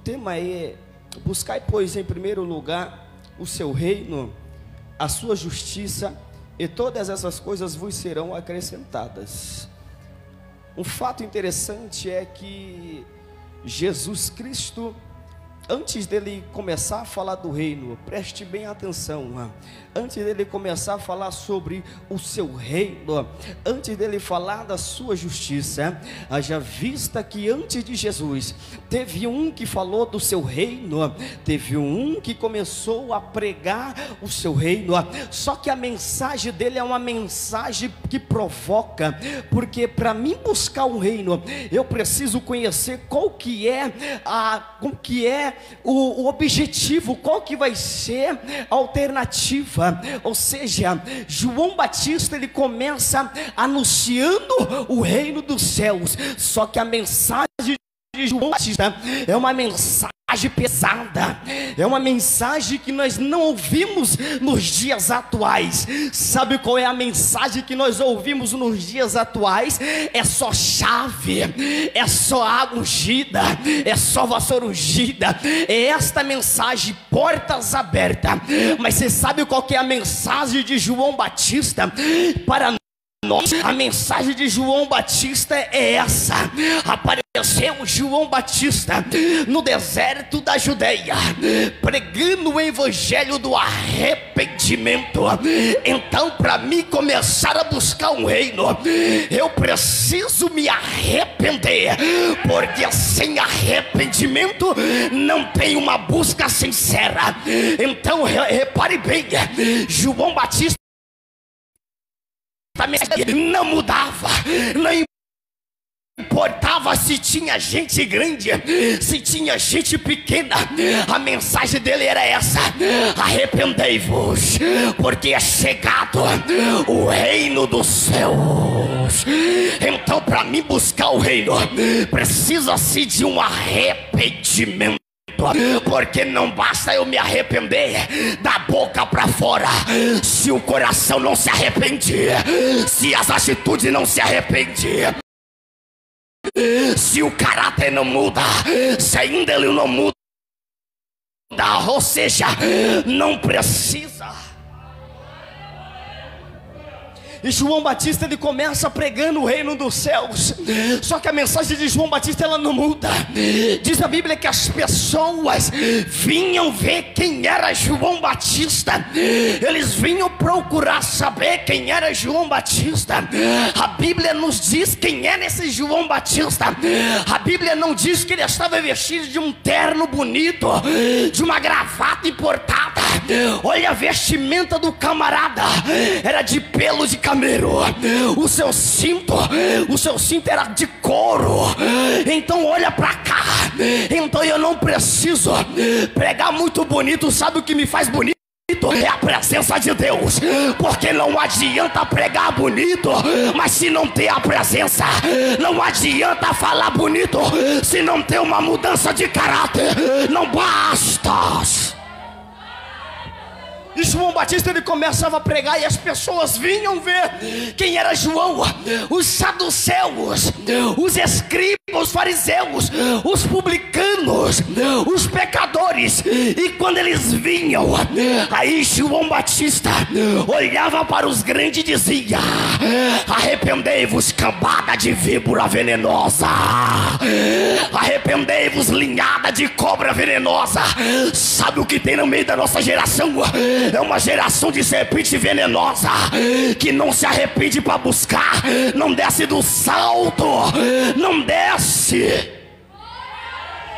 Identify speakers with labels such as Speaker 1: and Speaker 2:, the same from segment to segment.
Speaker 1: tema é: buscai, pois, em primeiro lugar o seu reino, a sua justiça, e todas essas coisas vos serão acrescentadas. Um fato interessante é que Jesus Cristo, antes dele começar a falar do reino, preste bem atenção, antes dele começar a falar sobre o seu reino, antes dele falar da sua justiça, haja vista que antes de Jesus, teve um que falou do seu reino, teve um que começou a pregar o seu reino, só que a mensagem dele é uma mensagem que provoca, porque para mim buscar um reino, eu preciso conhecer qual que é o objetivo, qual que vai ser a alternativa. Ou seja, João Batista, ele começa anunciando o reino dos céus, só que a mensagem de João Batista é uma mensagem pesada, é uma mensagem que nós não ouvimos nos dias atuais. Sabe qual é a mensagem que nós ouvimos nos dias atuais? É só chave, é só água ungida, é só vassoura ungida, é esta mensagem, portas abertas. Mas você sabe qual que é a mensagem de João Batista para nós? A mensagem de João Batista é essa. Apareceu João Batista no deserto da Judeia, pregando o evangelho do arrependimento. Então, para mim começar a buscar um reino, eu preciso me arrepender, porque sem arrependimento não tem uma busca sincera. Então, repare bem, João Batista não mudava, não importava se tinha gente grande, se tinha gente pequena, a mensagem dele era essa: arrependei-vos, porque é chegado o reino dos céus. Então, para mim buscar o reino, precisa-se de um arrependimento. Porque não basta eu me arrepender da boca para fora, se o coração não se arrepende, se as atitudes não se arrependem, se o caráter não muda, se a índole não muda, ou seja, não precisa. E João Batista, ele começa pregando o reino dos céus, só que a mensagem de João Batista, ela não muda. Diz a Bíblia que as pessoas vinham ver quem era João Batista, eles vinham procurar saber quem era João Batista. A Bíblia nos diz quem é esse João Batista. A Bíblia não diz que ele estava vestido de um terno bonito, de uma gravata importada. Olha a vestimenta do camarada, era de pelo de camelo. O seu cinto era de couro. Então olha pra cá. Então eu não preciso pregar muito bonito. Sabe o que me faz bonito? É a presença de Deus. Porque não adianta pregar bonito, mas se não ter a presença, não adianta falar bonito se não ter uma mudança de caráter. Não basta. E João Batista, ele começava a pregar, e as pessoas vinham ver quem era João. Os saduceus, os escribas, os fariseus, os publicanos, os pecadores. E quando eles vinham, aí João Batista olhava para os grandes e dizia: arrependei-vos, cambada de víbora venenosa, arrependei-vos, linhada de cobra venenosa. Sabe o que tem no meio da nossa geração? É uma geração de serpente venenosa, que não se arrepende para buscar, não desce do salto, não desce.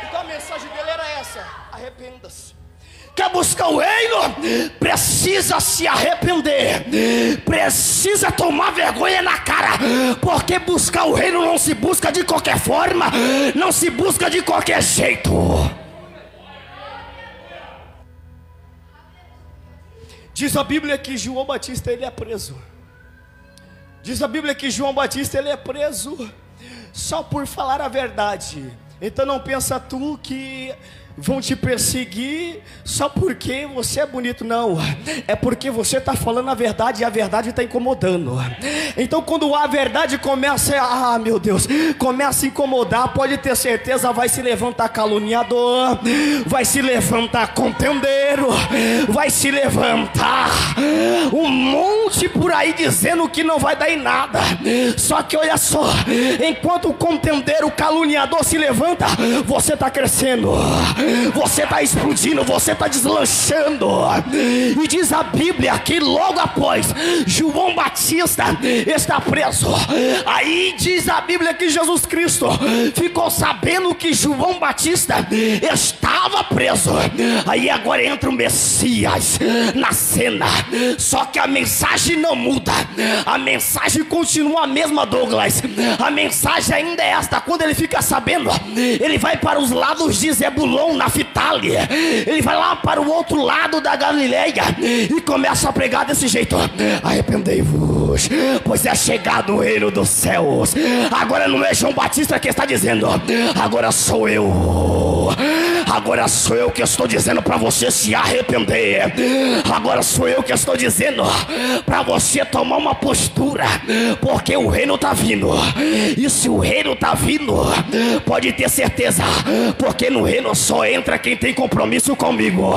Speaker 1: Então a mensagem dele era essa: arrependa-se. Quer buscar o reino? Precisa se arrepender, precisa tomar vergonha na cara, porque buscar o reino não se busca de qualquer forma, não se busca de qualquer jeito. Diz a Bíblia que João Batista, ele é preso. Diz a Bíblia que João Batista, ele é preso só por falar a verdade. Então não pensa tu que vão te perseguir só porque você é bonito. Não, é porque você está falando a verdade e a verdade está incomodando. Então quando a verdade começa meu Deus, começa a incomodar, pode ter certeza, vai se levantar caluniador, vai se levantar contendeiro, vai se levantar um monte por aí dizendo que não vai dar em nada. Só que olha só, enquanto o contendeiro, o caluniador se levanta, você está crescendo, você está explodindo, você está deslanchando. E diz a Bíblia que logo após João Batista está preso, aí diz a Bíblia que Jesus Cristo ficou sabendo que João Batista estava preso. Aí agora entra o Messias na cena, só que a mensagem não muda, a mensagem continua a mesma, Douglas. A mensagem ainda é esta. Quando ele fica sabendo, ele vai para os lados de Zebulon, Naftali, ele vai lá para o outro lado da Galileia e começa a pregar desse jeito: arrependei-vos, pois é chegado o reino dos céus. Agora não é João Batista que está dizendo, agora sou eu. Agora sou eu que estou dizendo para você se arrepender. Agora sou eu que estou dizendo para você tomar uma postura, porque o reino está vindo. E se o reino está vindo, pode ter certeza, porque no reino só entra quem tem compromisso comigo.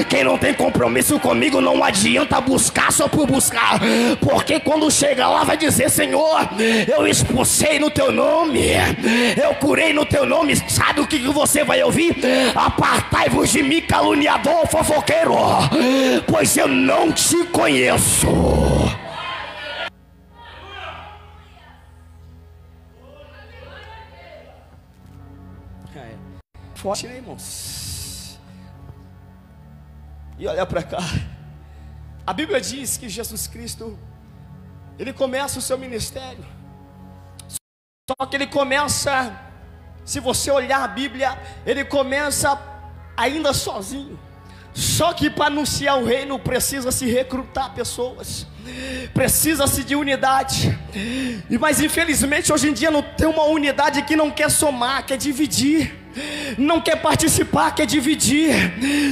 Speaker 1: Quem não tem compromisso comigo não adianta buscar só por buscar, porque quando chega lá vai dizer: Senhor, eu expulsei no teu nome, eu curei no teu nome. Sabe o que você vai ouvir? Apartai-vos de mim, caluniador, fofoqueiro, pois eu não te conheço. Forte, né, irmãos? E olha para cá, a Bíblia diz que Jesus Cristo, ele começa o seu ministério, só que ele começa, se você olhar a Bíblia, ele começa ainda sozinho. Só que para anunciar o reino precisa se recrutar pessoas, precisa-se de unidade. Mas infelizmente hoje em dia não tem uma unidade que não quer somar, quer dividir, não quer participar, quer dividir.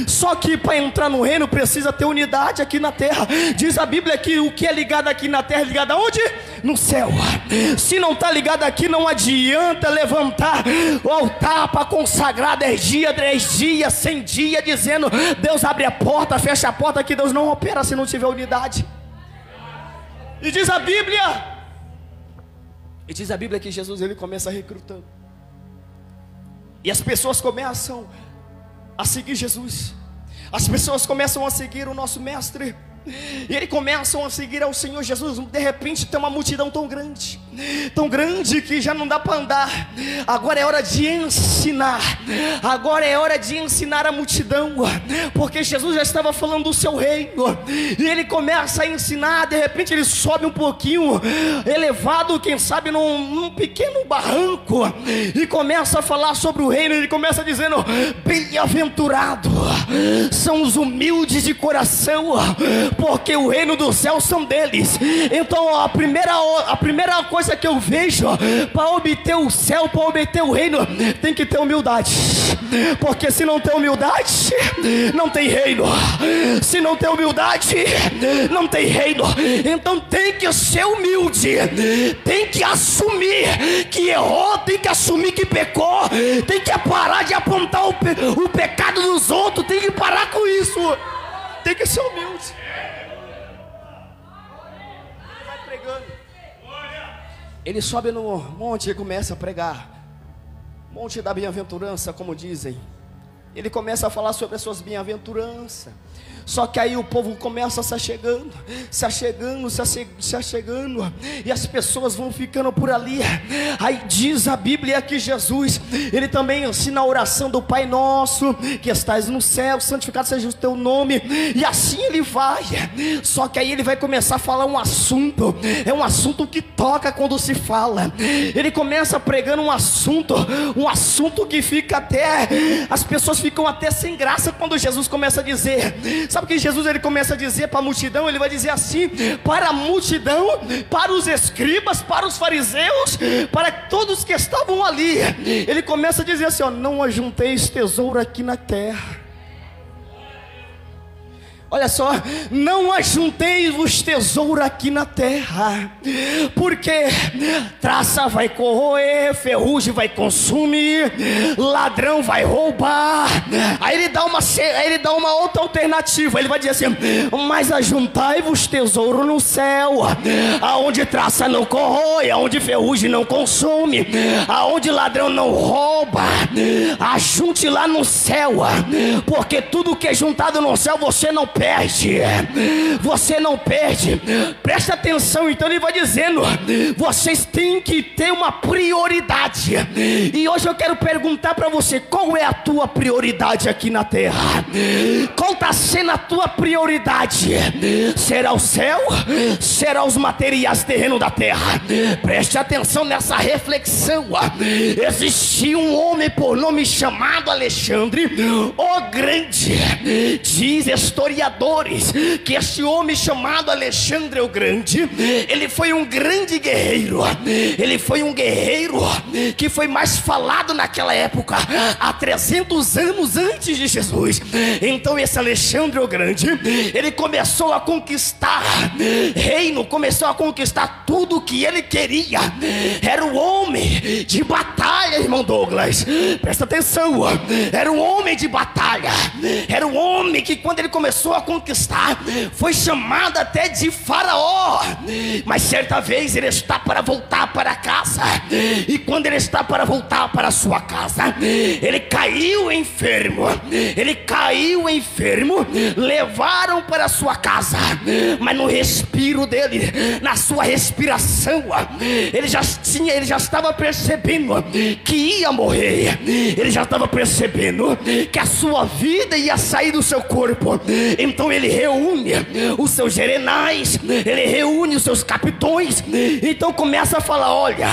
Speaker 1: Só que para entrar no reino precisa ter unidade aqui na terra. Diz a Bíblia que o que é ligado aqui na terra é ligado aonde? No céu. Se não está ligado aqui, não adianta levantar o altar para consagrar 10 dias, 3 dias, 100 dias, dizendo Deus abre a porta, fecha a porta, que Deus não opera se não tiver unidade. E diz a Bíblia que Jesus, ele começa recrutando, e as pessoas começam a seguir Jesus, as pessoas começam a seguir o nosso mestre, e eles começam a seguir ao Senhor Jesus. De repente tem uma multidão tão grande que já não dá para andar. Agora é hora de ensinar, agora é hora de ensinar a multidão, porque Jesus já estava falando do seu reino, e ele começa a ensinar. De repente ele sobe um pouquinho elevado, quem sabe num pequeno barranco, e começa a falar sobre o reino. Ele começa dizendo: bem-aventurado são os humildes de coração, porque o reino dos céus são deles. Então a primeira coisa que eu vejo para obter o céu, para obter o reino, tem que ter humildade, porque se não tem humildade, não tem reino. Se não tem humildade, não tem reino. Então tem que ser humilde, tem que assumir que errou, tem que assumir que pecou, tem que parar de apontar o pecado dos outros, tem que parar com isso, tem que ser humilde. Ele sobe no monte e começa a pregar, monte da bem-aventurança, como dizem. Ele começa a falar sobre as suas bem-aventuranças. Só que aí o povo começa a se achegando, e as pessoas vão ficando por ali. Aí diz a Bíblia que Jesus, ele também ensina a oração do Pai Nosso, que estás no céu, santificado seja o teu nome. E assim ele vai. Só que aí ele vai começar a falar um assunto, é um assunto que toca quando se fala. Ele começa pregando um assunto que fica até, as pessoas ficam até sem graça quando Jesus começa a dizer: Sabe o que Jesus ele começa a dizer para a multidão? Ele vai dizer assim, para a multidão, para os escribas, para os fariseus, para todos que estavam ali. Ele começa a dizer assim, ó, não ajunteis tesouro aqui na terra. Olha só, não ajunteis-vos tesouro aqui na terra, porque traça vai corroer, ferrugem vai consumir, ladrão vai roubar. Aí ele dá uma outra alternativa. Ele vai dizer assim, mas ajuntai-vos tesouro no céu, aonde traça não corrói, aonde ferrugem não consome, aonde ladrão não rouba. Ajunte lá no céu, porque tudo que é juntado no céu você não perde. Você não perde. Presta atenção, então ele vai dizendo, vocês têm que ter uma prioridade. E hoje eu quero perguntar para você, qual é a tua prioridade aqui na terra? Qual está sendo a tua prioridade? Será o céu? Será os materiais terrenos da terra? Preste atenção nessa reflexão. Existia um homem por nome chamado Alexandre o Grande. Diz historiador que este homem chamado Alexandre o Grande, ele foi um grande guerreiro. Ele foi um guerreiro que foi mais falado naquela época, há 300 anos antes de Jesus. Então esse Alexandre o Grande, ele começou a conquistar reino, começou a conquistar tudo que ele queria. Era um homem de batalha, irmão Douglas, presta atenção. Era um homem de batalha. Era um homem que quando ele começou a conquistar, foi chamado até de Faraó. Mas certa vez ele está para voltar para casa, e quando ele está para voltar para sua casa, ele caiu enfermo. Levaram para sua casa, mas no respiro dele, na sua respiração, ele já estava percebendo que ia morrer. Ele já estava percebendo que a sua vida ia sair do seu corpo. Então ele reúne os seus generais, ele reúne os seus capitões. Então começa a falar, olha,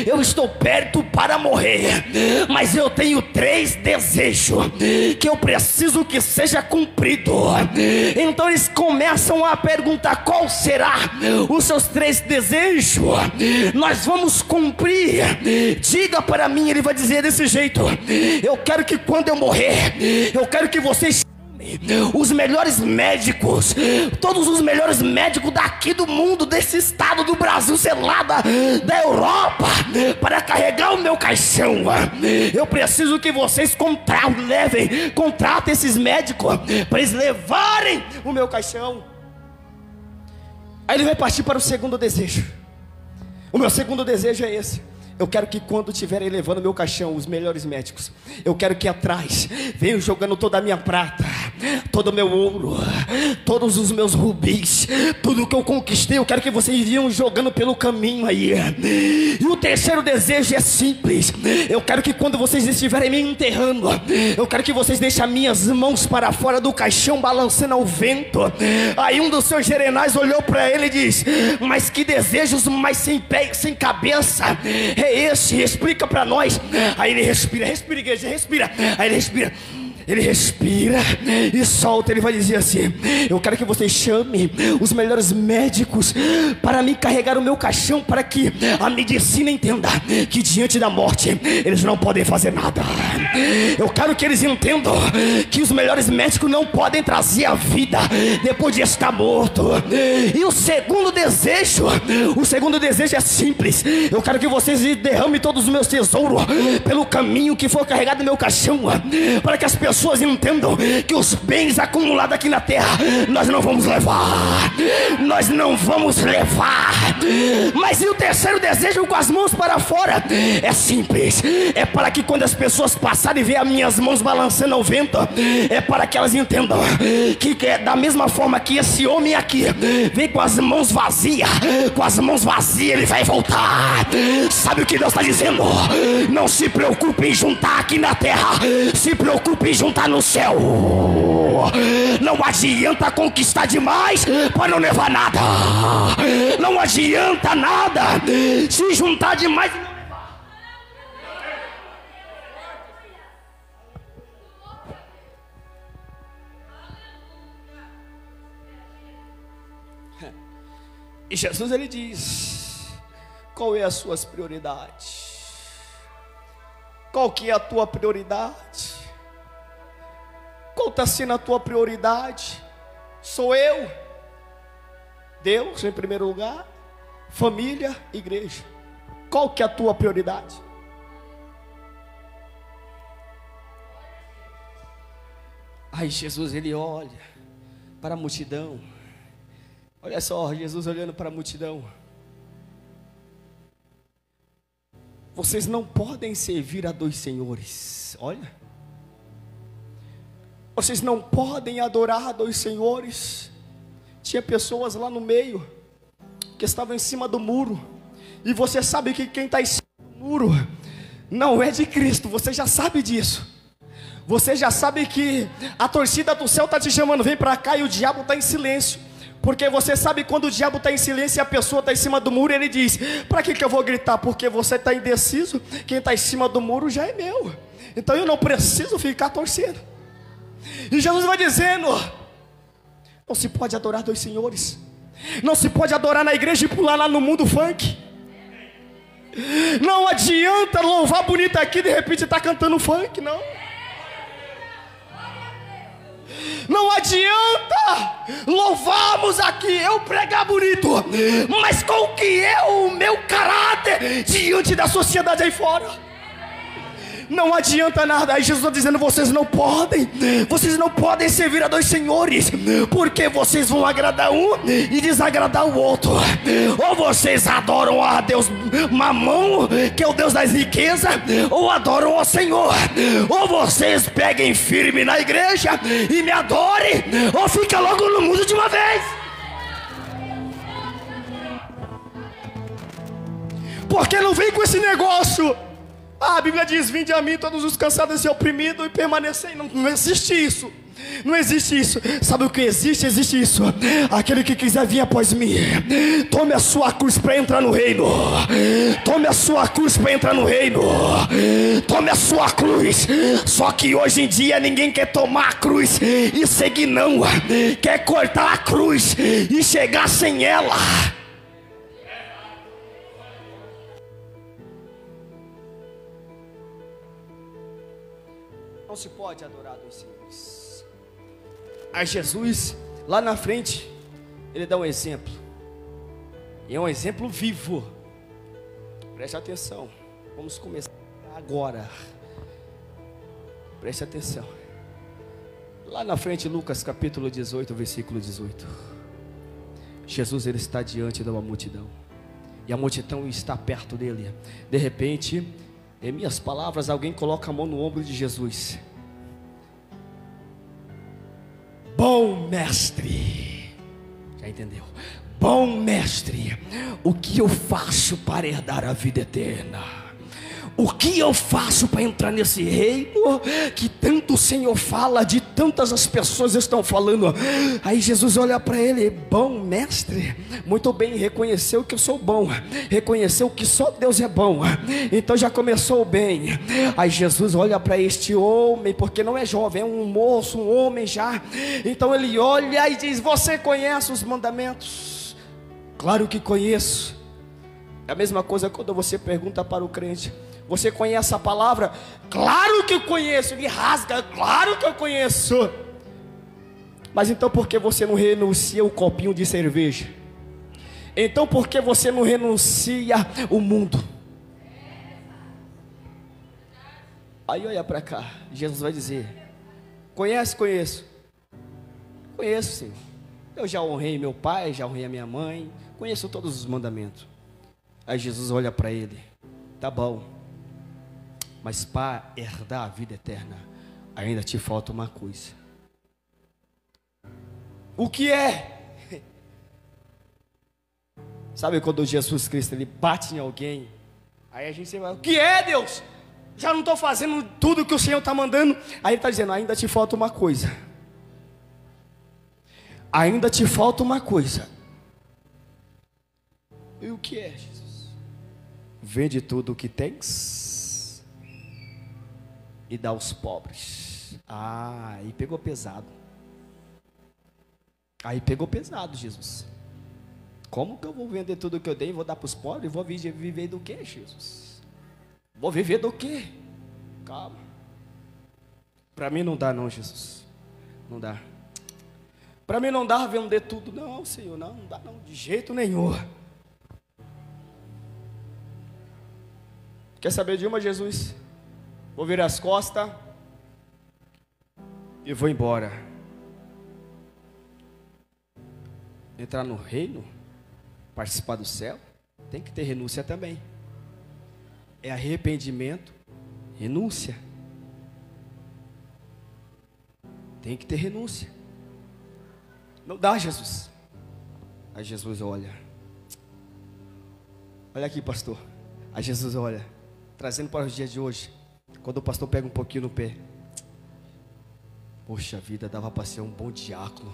Speaker 1: eu estou perto para morrer, mas eu tenho 3 desejos que eu preciso que seja cumprido. Então eles começam a perguntar, qual será os seus 3 desejos? Nós vamos cumprir. Diga para mim. Ele vai dizer desse jeito, eu quero que quando eu morrer, eu quero que vocês os melhores médicos, todos os melhores médicos daqui do mundo, desse estado do Brasil, sei lá, da Europa, para carregar o meu caixão. Eu preciso que vocês contratem esses médicos para eles levarem o meu caixão. Aí ele vai partir para o segundo desejo. O meu segundo desejo é esse: eu quero que quando estiverem levando meu caixão, os melhores médicos, eu quero que atrás venham jogando toda a minha prata, todo o meu ouro, todos os meus rubis, tudo que eu conquistei. Eu quero que vocês venham jogando pelo caminho aí. E o terceiro desejo é simples: eu quero que quando vocês estiverem me enterrando, eu quero que vocês deixem as minhas mãos para fora do caixão, balançando ao vento. Aí um dos seus generais olhou para ele e disse, mas que desejos mais sem pé, sem cabeça é esse? Explica para nós. Aí ele respira, igreja, respira. Aí ele respira e solta. Ele vai dizer assim, eu quero que vocês chamem os melhores médicos para me carregar o meu caixão, para que a medicina entenda que diante da morte eles não podem fazer nada. Eu quero que eles entendam que os melhores médicos não podem trazer a vida depois de estar morto. E o segundo desejo é simples: eu quero que vocês derramem todos os meus tesouros pelo caminho que for carregado no meu caixão, para que as pessoas entendam que os bens acumulados aqui na terra nós não vamos levar. Mas e o terceiro desejo, com as mãos para fora, é simples: é para que quando as pessoas passarem e ver as minhas mãos balançando ao vento, é para que elas entendam que da mesma forma que esse homem aqui vem com as mãos vazias, ele vai voltar. Sabe o que Deus está dizendo? Não se preocupe em juntar aqui na terra, se preocupe em juntar no céu. Não adianta conquistar demais para não levar nada. Não adianta nada se juntar demais e não levar. E Jesus ele diz: qual é as suas prioridades? Qual que é a tua prioridade? Qual está sendo a tua prioridade? Sou eu, Deus em primeiro lugar, família, igreja. Qual que é a tua prioridade? Aí Jesus ele olha para a multidão. Olha só, Jesus olhando para a multidão. Vocês não podem servir a dois senhores. Olha. Vocês não podem adorar a dois senhores. Tinha pessoas lá no meio que estavam em cima do muro. E você sabe que quem está em cima do muro não é de Cristo. Você já sabe disso. Você já sabe que a torcida do céu está te chamando, vem para cá, e o diabo está em silêncio. Porque você sabe quando o diabo está em silêncio e a pessoa está em cima do muro, ele diz: para que eu vou gritar? Porque você está indeciso. Quem está em cima do muro já é meu. Então eu não preciso ficar torcendo. E Jesus vai dizendo: não se pode adorar dois senhores. Não se pode adorar na igreja e pular lá no mundo funk. Não adianta louvar bonito aqui e de repente está cantando funk, não. Não adianta louvarmos aqui, eu pregar bonito, mas com que é o meu caráter diante da sociedade aí fora? Não adianta nada. Aí Jesus está dizendo: vocês não podem servir a dois senhores, porque vocês vão agradar um e desagradar o outro. Ou vocês adoram a Deus Mamão, que é o Deus das riquezas, ou adoram ao Senhor. Ou vocês peguem firme na igreja e me adorem, ou fica logo no mundo de uma vez. Porque não vem com esse negócio. A Bíblia diz: vinde a mim todos os cansados e oprimidos, e permanecei. Não existe isso. Não existe isso. Sabe o que existe? Existe isso. Aquele que quiser vir após mim, tome a sua cruz para entrar no reino. Tome a sua cruz para entrar no reino. Tome a sua cruz. Só que hoje em dia ninguém quer tomar a cruz e seguir, não. Quer cortar a cruz e chegar sem ela. Não se pode adorar dois senhores. Aí Jesus, lá na frente, ele dá um exemplo. E é um exemplo vivo. Preste atenção. Vamos começar agora. Preste atenção. Lá na frente, Lucas capítulo 18, versículo 18. Jesus ele está diante de uma multidão. E a multidão está perto dele. De repente, em minhas palavras, alguém coloca a mão no ombro de Jesus. Bom mestre. Já entendeu? Bom mestre, o que eu faço para herdar a vida eterna? O que eu faço para entrar nesse reino que tanto o Senhor fala, de tantas as pessoas estão falando? Aí Jesus olha para ele: bom mestre, muito bem, reconheceu que eu sou bom, reconheceu que só Deus é bom, então já começou bem. Aí Jesus olha para este homem, porque não é jovem, é um moço, um homem já. Então ele olha e diz: você conhece os mandamentos? Claro que conheço. É a mesma coisa quando você pergunta para o crente: você conhece a palavra? Claro que eu conheço. Ele rasga: claro que eu conheço. Mas então por que você não renuncia o copinho de cerveja? Então por que você não renuncia o mundo? Aí olha para cá, Jesus vai dizer: conhece? Conheço. Conheço, sim. Eu já honrei meu pai, já honrei a minha mãe, conheço todos os mandamentos. Aí Jesus olha para ele: tá bom, mas para herdar a vida eterna ainda te falta uma coisa. O que é? Sabe quando Jesus Cristo ele bate em alguém, aí a gente vai: o que é, Deus? Já não estou fazendo tudo que o Senhor está mandando. Aí ele está dizendo: ainda te falta uma coisa. Ainda te falta uma coisa. E o que é, Jesus? Vende tudo o que tens e dá aos pobres. Aí pegou pesado. Aí pegou pesado, Jesus. Como que eu vou vender tudo que eu tenho e vou dar para os pobres? Vou viver do quê, Jesus? Vou viver do quê? Calma. Para mim não dá não, Jesus. Não dá. Para mim não dá vender tudo. Não, Senhor, não dá não, de jeito nenhum. Quer saber de uma, Jesus? Vou virar as costas e vou embora. Entrar no reino, participar do céu, tem que ter renúncia também. É arrependimento, renúncia. Tem que ter renúncia. Não dá, Jesus. Aí Jesus olha. Olha aqui, pastor. Aí Jesus olha, trazendo para os dias de hoje. Quando o pastor pega um pouquinho no pé. Poxa vida, dava para ser um bom diácono.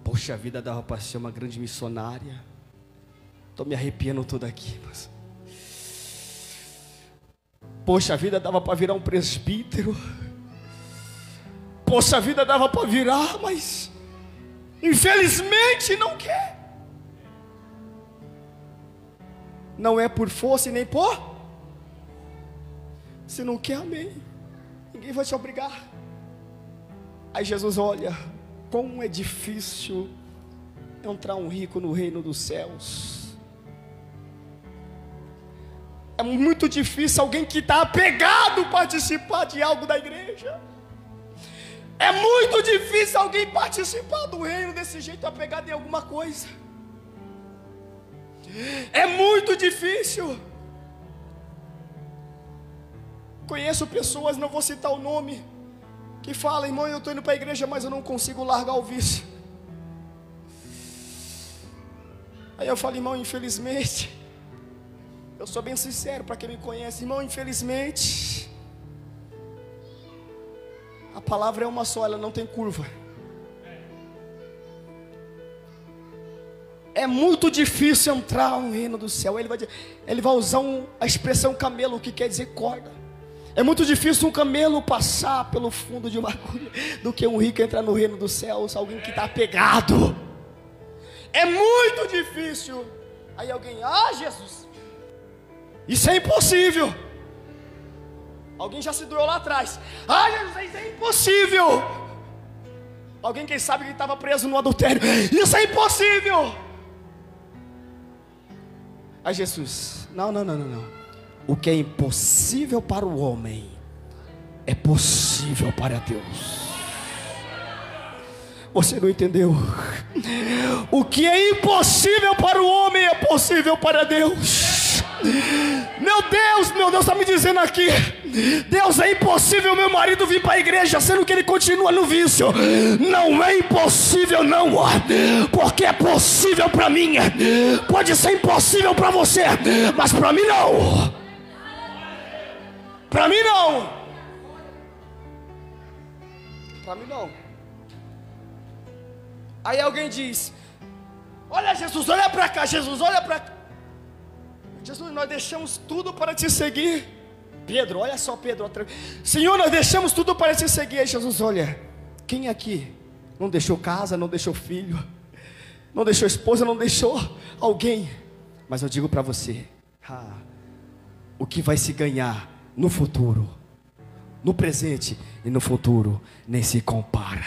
Speaker 1: Poxa vida, dava para ser uma grande missionária. Estou me arrepiando todo aqui, mas... Poxa vida, dava para virar um presbítero. Poxa vida, dava para virar, mas infelizmente não quer. Não é por força e nem por... Se não quer, amém. Ninguém vai te obrigar. Aí Jesus olha, como é difícil entrar um rico no reino dos céus. É muito difícil alguém que está apegado participar de algo da igreja. É muito difícil alguém participar do reino desse jeito, apegado em alguma coisa. É muito difícil. Conheço pessoas, não vou citar o nome, que falam: irmão, eu estou indo para a igreja, mas eu não consigo largar o vício. Aí eu falo: irmão, infelizmente, eu sou bem sincero para quem me conhece, irmão, infelizmente, a palavra é uma só, ela não tem curva. É muito difícil entrar no reino do céu. Ele vai usar a expressão camelo, que quer dizer corda. É muito difícil um camelo passar pelo fundo de uma agulha do que um rico entrar no reino dos céus. Alguém que está apegado. É muito difícil. Aí alguém: Jesus, isso é impossível. Alguém já se doeu lá atrás: Jesus, isso é impossível. Alguém, quem sabe, que estava preso no adultério: isso é impossível. Aí Jesus: não. O que é impossível para o homem é possível para Deus. Você não entendeu? O que é impossível para o homem é possível para Deus. Meu Deus está me dizendo aqui: Deus, é impossível meu marido vir para a igreja, sendo que ele continua no vício. Não é impossível não, porque é possível para mim. Pode ser impossível para você, mas para mim não. Para mim não. Para mim não. Aí alguém diz: olha, Jesus, olha para cá. Jesus, olha para cá. Jesus, nós deixamos tudo para te seguir. Pedro, olha só, Pedro. Senhor, nós deixamos tudo para te seguir. Aí Jesus olha: quem aqui não deixou casa, não deixou filho, não deixou esposa, não deixou alguém? Mas eu digo para você, o que vai se ganhar no futuro, no presente e no futuro, nem se compara.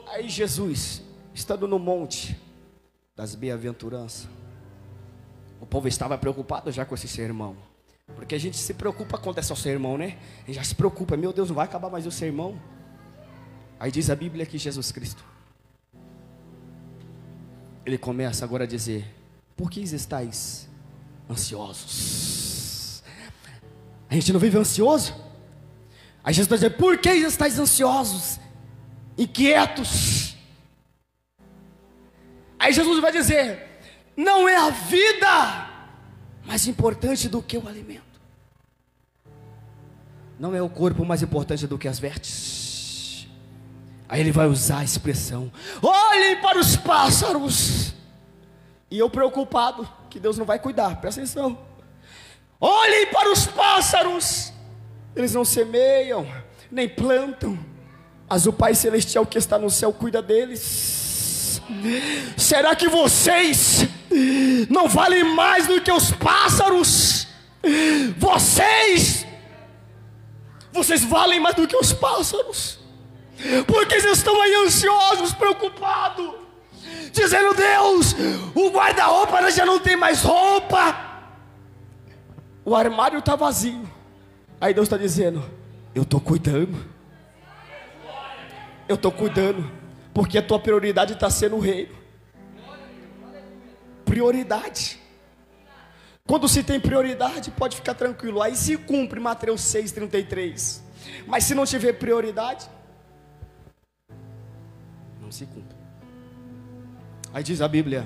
Speaker 1: Aí Jesus, estando no monte das bem-aventuranças, o povo estava preocupado já com esse sermão, porque a gente se preocupa quando é só sermão, né? A gente já se preocupa: meu Deus, não vai acabar mais o sermão. Aí diz a Bíblia que Jesus Cristo, ele começa agora a dizer: por que estáis ansiosos? A gente não vive ansioso? Aí Jesus está dizendo: por que estáis ansiosos, inquietos? Aí Jesus vai dizer: não é a vida mais importante do que o alimento, não é o corpo mais importante do que as vestes. Aí ele vai usar a expressão: olhem para os pássaros. E eu preocupado que Deus não vai cuidar, presta atenção. Olhem para os pássaros, eles não semeiam, nem plantam, mas o Pai Celestial que está no céu cuida deles. Será que vocês não valem mais do que os pássaros? Vocês valem mais do que os pássaros, porque vocês estão aí ansiosos, preocupados, dizendo: Deus, o guarda-roupa já não tem mais roupa, o armário está vazio. Aí Deus está dizendo: eu estou cuidando, porque a tua prioridade está sendo o reino. Prioridade. Quando se tem prioridade, pode ficar tranquilo, aí se cumpre Mateus 6,33. Mas se não tiver prioridade, não se cumpre. Aí diz a Bíblia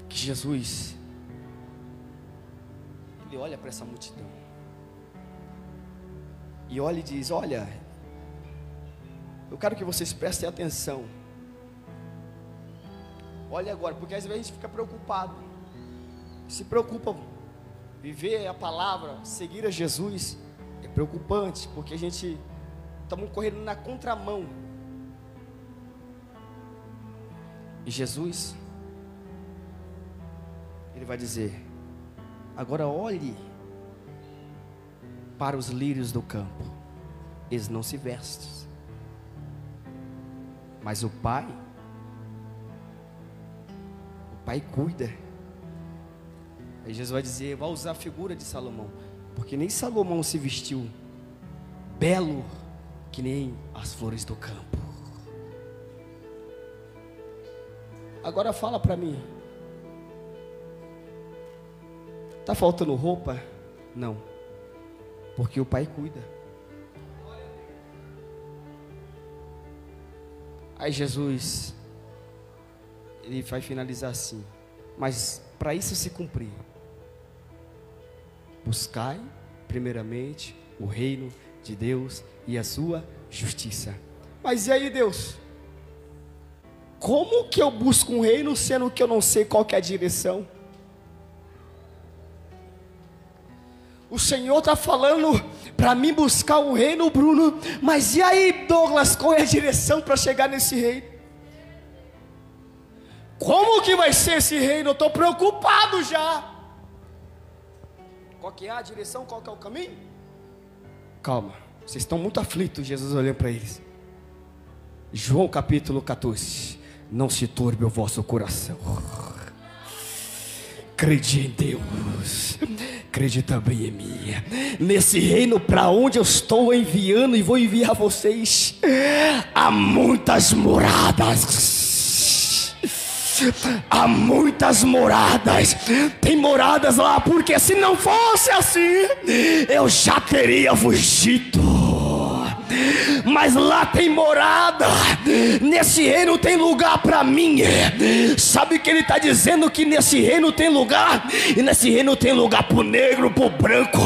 Speaker 1: que Jesus, ele olha para essa multidão e olha e diz: olha, eu quero que vocês prestem atenção. Olha agora, porque às vezes a gente fica preocupado, se preocupa. Viver a palavra, seguir a Jesus é preocupante, porque a gente estamos correndo na contramão. E Jesus, ele vai dizer: agora olhe para os lírios do campo, eles não se vestem, mas o Pai cuida. Aí Jesus vai dizer, vai usar a figura de Salomão, porque nem Salomão se vestiu belo que nem as flores do campo. Agora fala para mim, está faltando roupa? Não, porque o Pai cuida. Aí Jesus, ele vai finalizar assim: mas para isso se cumprir, buscai primeiramente o reino de Deus e a sua justiça. Mas e aí, Deus? Como que eu busco um reino sendo que eu não sei qual que é a direção? O Senhor está falando para mim buscar um reino, Bruno, mas e aí, Douglas, qual é a direção para chegar nesse reino? Como que vai ser esse reino? Eu estou preocupado já. Qual que é a direção? Qual que é o caminho? Calma, vocês estão muito aflitos. Jesus olhando para eles. João capítulo 14. Não se turbe o vosso coração. Crede em Deus, crede também em mim. Nesse reino para onde eu estou enviando e vou enviar vocês, há muitas moradas. Há muitas moradas. Tem moradas lá, porque se não fosse assim, eu já teria fugido. Mas lá tem morada. Nesse reino tem lugar para mim. Sabe que ele está dizendo? Que nesse reino tem lugar. E nesse reino tem lugar para o negro, para o branco,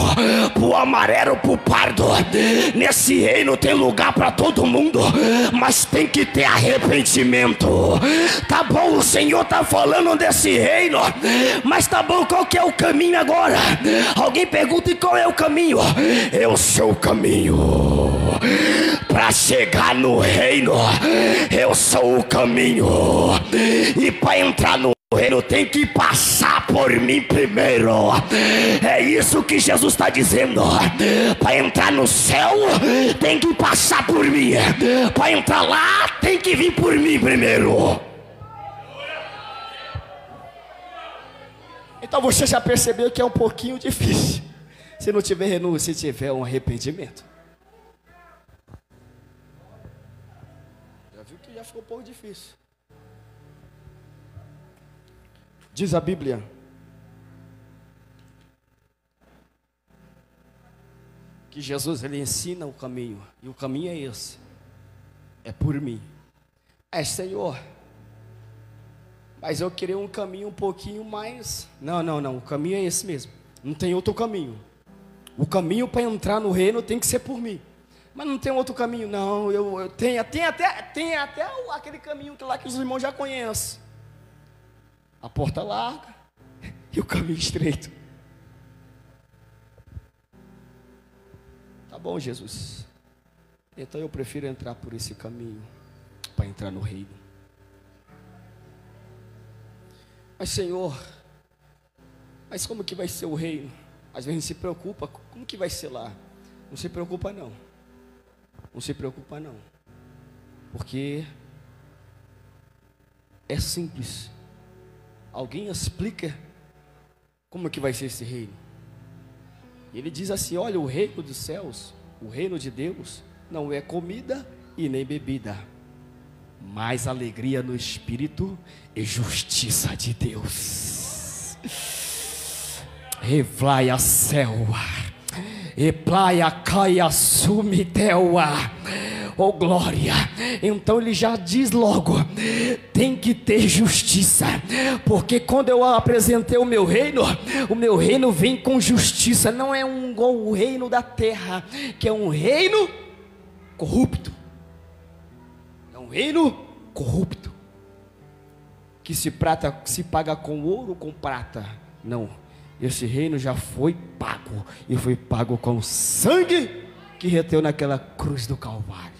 Speaker 1: para o amarelo, para o pardo. Nesse reino tem lugar para todo mundo, mas tem que ter arrependimento. Tá bom, o Senhor está falando desse reino, mas tá bom, qual que é o caminho agora? Alguém pergunta: e qual é o caminho? Eu sou o caminho. Para chegar no reino, eu sou o caminho. E para entrar no reino tem que passar por mim primeiro. É isso que Jesus está dizendo. Para entrar no céu tem que passar por mim. Para entrar lá tem que vir por mim primeiro. Então você já percebeu que é um pouquinho difícil. Se não tiver renúncia, se tiver um arrependimento. Já ficou um pouco difícil. Diz a Bíblia que Jesus, ele ensina o caminho, e o caminho é esse, é por mim. Senhor, mas eu queria um caminho um pouquinho mais. Não, o caminho é esse mesmo, não tem outro caminho. O caminho para entrar no reino tem que ser por mim. Mas não tem outro caminho, não. Eu tenho até aquele caminho lá que os irmãos já conhecem. A porta larga e o caminho estreito. Tá bom, Jesus. Então eu prefiro entrar por esse caminho, para entrar no reino. Mas Senhor, mas como que vai ser o reino? Às vezes a gente se preocupa, como que vai ser lá? Não se preocupa não. Não se preocupa não. Porque é simples. Alguém explica como que vai ser esse reino. Ele diz assim: olha, o reino dos céus, o reino de Deus, não é comida e nem bebida, mas alegria no Espírito e justiça de Deus. Revlaia selva, e plaia caia sumiteua. Oh glória! Então ele já diz logo: tem que ter justiça, porque quando eu apresentei o meu reino vem com justiça. Não é igual o reino da terra, que é um reino corrupto. É um reino corrupto, que se paga com ouro ou com prata. Não, esse reino já foi pago, e foi pago com sangue que reteu naquela cruz do Calvário.